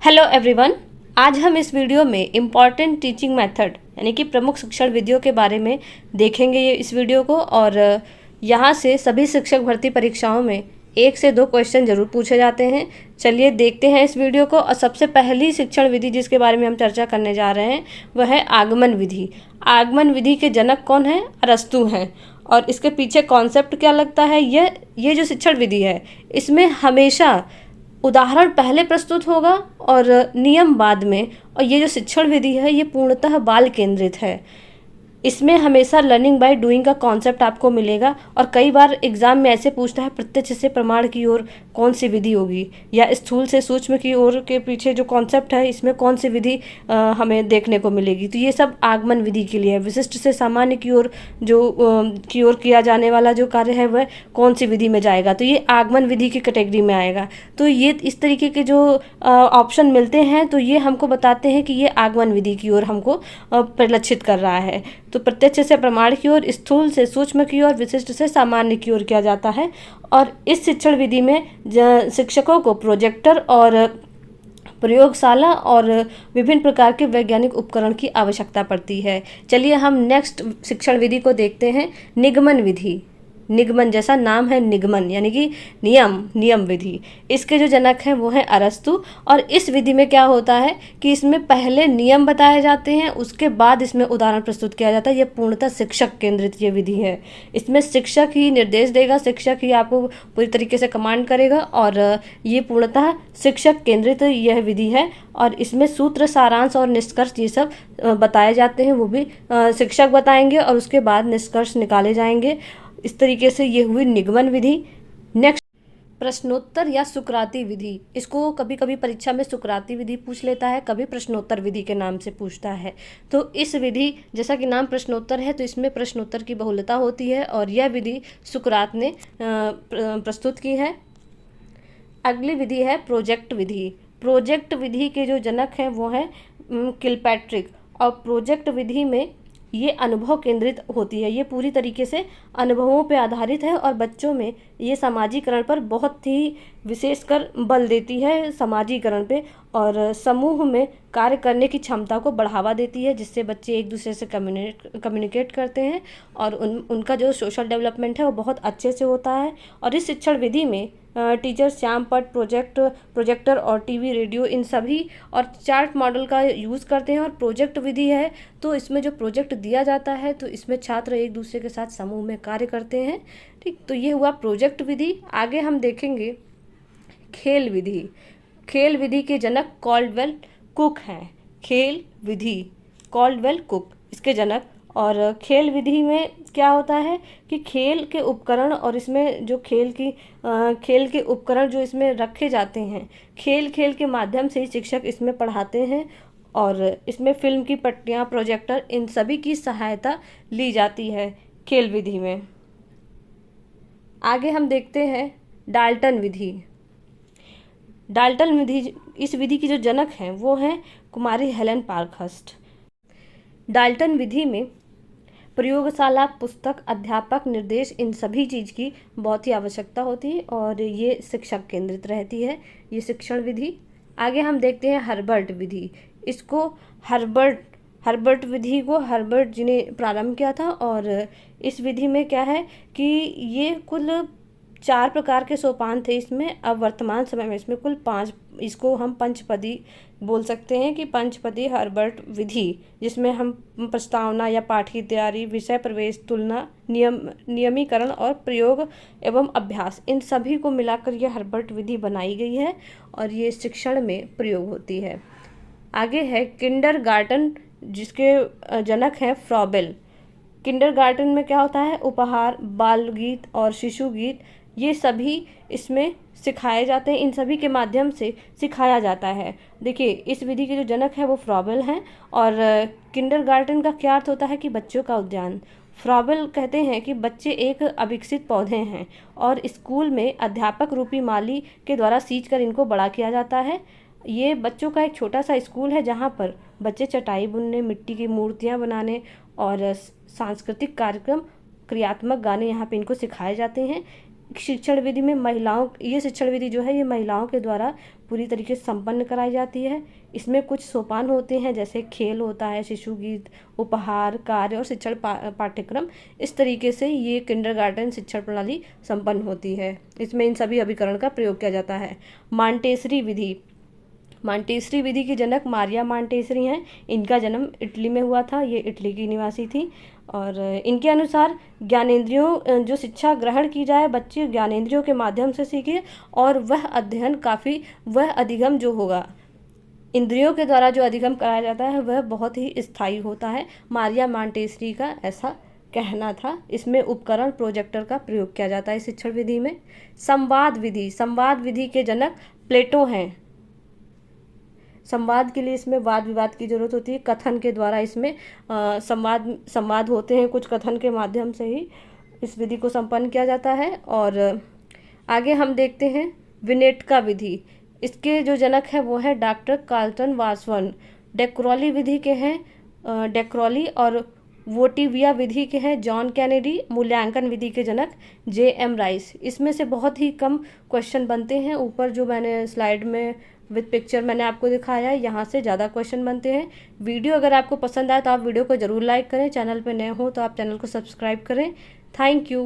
Hello everyone. आज हम इस वीडियो में इम्पॉर्टेंट टीचिंग मेथड यानी कि प्रमुख शिक्षण विधियों के बारे में देखेंगे ये इस वीडियो को। और यहाँ से सभी शिक्षक भर्ती परीक्षाओं में 1 से 2 क्वेश्चन जरूर पूछे जाते हैं। चलिए देखते हैं इस वीडियो को। और सबसे पहली शिक्षण विधि जिसके बारे में हम चर्चा करने जा रहे हैं वह है आगमन विधि। आगमन विधि के जनक कौन है? अरस्तु हैं। और इसके पीछे कॉन्सेप्ट क्या लगता है? ये जो शिक्षण विधि है इसमें हमेशा उदाहरण पहले प्रस्तुत होगा और नियम बाद में। और ये जो शिक्षण विधि है ये पूर्णतः बाल केंद्रित है। इसमें हमेशा लर्निंग बाय डूइंग का कॉन्सेप्ट आपको मिलेगा। और कई बार एग्जाम में ऐसे पूछता है प्रत्यक्ष से प्रमाण की ओर कौन सी विधि होगी, या स्थूल से सूक्ष्म की ओर के पीछे जो कॉन्सेप्ट है इसमें कौन सी विधि हमें देखने को मिलेगी। तो ये सब आगमन विधि के लिए है। विशिष्ट से सामान्य की ओर की ओर किया जाने वाला जो कार्य है वह कौन सी विधि में जाएगा, तो ये आगमन विधि की कैटेगरी में आएगा। तो ये इस तरीके के जो ऑप्शन मिलते हैं तो ये हमको बताते हैं कि ये आगमन विधि की ओर हमको परिलक्षित कर रहा है। तो प्रत्यक्ष से प्रमाण की ओर, स्थूल से सूक्ष्म की ओर, विशिष्ट से सामान्य की ओर किया जाता है। और इस शिक्षण विधि में शिक्षकों को प्रोजेक्टर और प्रयोगशाला और विभिन्न प्रकार के वैज्ञानिक उपकरण की आवश्यकता पड़ती है। चलिए हम नेक्स्ट शिक्षण विधि को देखते हैं, निगमन विधि। निगमन जैसा नाम है, निगमन यानी कि नियम विधि। इसके जो जनक हैं वो हैं अरस्तु। और इस विधि में क्या होता है कि इसमें पहले नियम बताए जाते हैं, उसके बाद इसमें उदाहरण प्रस्तुत किया जाता है। यह पूर्णतः शिक्षक केंद्रित ये विधि है। इसमें शिक्षक ही निर्देश देगा, शिक्षक ही आपको पूरी तरीके से कमांड करेगा। और ये पूर्णतः शिक्षक केंद्रित यह विधि है। और इसमें सूत्र, सारांश और निष्कर्ष ये सब बताए जाते हैं, वो भी शिक्षक बताएंगे और उसके बाद निष्कर्ष निकाले जाएंगे। इस तरीके से ये हुई निगमन विधि। नेक्स्ट, प्रश्नोत्तर या सुकराती विधि। इसको कभी कभी परीक्षा में सुकराती विधि पूछ लेता है, कभी प्रश्नोत्तर विधि के नाम से पूछता है। तो इस विधि जैसा कि नाम प्रश्नोत्तर है तो इसमें प्रश्नोत्तर की बहुलता होती है और यह विधि सुकरात ने प्रस्तुत की है। अगली विधि है प्रोजेक्ट विधि। प्रोजेक्ट विधि के जो जनक हैं वो हैं किलपैट्रिक। और प्रोजेक्ट विधि में ये अनुभव केंद्रित होती है। ये पूरी तरीके से अनुभवों पर आधारित है और बच्चों में ये समाजीकरण पर बहुत ही विशेषकर बल देती है, समाजीकरण पे। और समूह में कार्य करने की क्षमता को बढ़ावा देती है, जिससे बच्चे एक दूसरे से कम्युनिकेट करते हैं और उनका जो सोशल डेवलपमेंट है वो बहुत अच्छे से होता है। और इस शिक्षण विधि में टीचर श्यामपट्ट, प्रोजेक्टर और टीवी, रेडियो इन सभी और चार्ट मॉडल का यूज़ करते हैं। और प्रोजेक्ट विधि है तो इसमें जो प्रोजेक्ट दिया जाता है तो इसमें छात्र एक दूसरे के साथ समूह में कार्य करते हैं। ठीक, तो ये हुआ प्रोजेक्ट विधि। आगे हम देखेंगे खेल विधि। खेल विधि के जनक कॉल्डवेल कुक हैं। खेल विधि कॉल्डवेल कुक इसके जनक। और खेल विधि में क्या होता है कि खेल के उपकरण और इसमें जो खेल के उपकरण जो इसमें रखे जाते हैं, खेल के माध्यम से ही शिक्षक इसमें पढ़ाते हैं। और इसमें फिल्म की पट्टियाँ, प्रोजेक्टर इन सभी की सहायता ली जाती है खेल विधि में। आगे हम देखते हैं डाल्टन विधि। डाल्टन विधि, इस विधि की जो जनक हैं वो हैं कुमारी हेलेन पार्कहर्स्ट। डाल्टन विधि में प्रयोगशाला, पुस्तक, अध्यापक, निर्देश इन सभी चीज़ की बहुत ही आवश्यकता होती है और ये शिक्षक केंद्रित रहती है ये शिक्षण विधि। आगे हम देखते हैं हर्बर्ट विधि। इसको हर्बर्ट विधि को हर्बर्ट जी ने प्रारंभ किया था। और इस विधि में क्या है कि ये कुल 4 प्रकार के सोपान थे इसमें। अब वर्तमान समय में इसमें कुल 5, इसको हम पंचपदी बोल सकते हैं कि पंचपदी हर्बर्ट विधि, जिसमें हम प्रस्तावना या पाठ की तैयारी, विषय प्रवेश, तुलना, नियमीकरण और प्रयोग एवं अभ्यास इन सभी को मिलाकर यह हर्बर्ट विधि बनाई गई है और ये शिक्षण में प्रयोग होती है। आगे है किंडरगार्टन, जिसके जनक हैं फ्रॉबेल। किंडरगार्टन में क्या होता है? उपहार, बाल गीत और शिशु गीत ये सभी इसमें सिखाए जाते हैं। इन सभी के माध्यम से सिखाया जाता है। देखिए, इस विधि के जो जनक हैं वो फ्रॉबेल हैं। और किंडरगार्टन का क्या अर्थ होता है कि बच्चों का उद्यान। फ्रॉबेल कहते हैं कि बच्चे एक अविकसित पौधे हैं और स्कूल में अध्यापक रूपी माली के द्वारा सींच कर इनको बड़ा किया जाता है। ये बच्चों का एक छोटा सा स्कूल है जहाँ पर बच्चे चटाई बुनने, मिट्टी की मूर्तियाँ बनाने और सांस्कृतिक कार्यक्रम, क्रियात्मक गाने यहाँ पे इनको सिखाए जाते हैं। शिक्षण विधि में ये शिक्षण विधि जो है ये महिलाओं के द्वारा पूरी तरीके से संपन्न कराई जाती है। इसमें कुछ सोपान होते हैं, जैसे खेल होता है, शिशु गीत, उपहार, कार्य और शिक्षण पाठ्यक्रम। इस तरीके से ये किंडरगार्टन शिक्षण प्रणाली संपन्न होती है। इसमें इन सभी अभिकरण का प्रयोग किया जाता है। मांटेसरी विधि की जनक मारिया मांटेसरी हैं। इनका जन्म इटली में हुआ था, ये इटली की निवासी थी। और इनके अनुसार ज्ञानेंद्रियों जो शिक्षा ग्रहण की जाए, बच्चे ज्ञानेंद्रियों के माध्यम से सीखे और वह अधिगम जो होगा, इंद्रियों के द्वारा जो अधिगम कराया जाता है वह बहुत ही स्थायी होता है। मारिया मांटेसरी का ऐसा कहना था। इसमें उपकरण प्रोजेक्टर का प्रयोग किया जाता है इस शिक्षण विधि में। संवाद विधि के जनक प्लेटो हैं। संवाद के लिए इसमें वाद विवाद की जरूरत होती है। कथन के द्वारा इसमें संवाद होते हैं, कुछ कथन के माध्यम से ही इस विधि को संपन्न किया जाता है। और आगे हम देखते हैं विनेटका विधि। इसके जो जनक है वो है डॉक्टर कार्लटन वार्सवन। डेक्रोली विधि के हैं डेक्रोली और वोटिविया विधि के हैं जॉन कैनेडी। मूल्यांकन विधि के जनक J.M. राइस। इसमें से बहुत ही कम क्वेश्चन बनते हैं। ऊपर जो मैंने स्लाइड में विद पिक्चर मैंने आपको दिखाया है, यहाँ से ज़्यादा क्वेश्चन बनते हैं। वीडियो अगर आपको पसंद आए तो आप वीडियो को ज़रूर लाइक करें। चैनल पर नए हो तो आप चैनल को सब्सक्राइब करें। Thank you.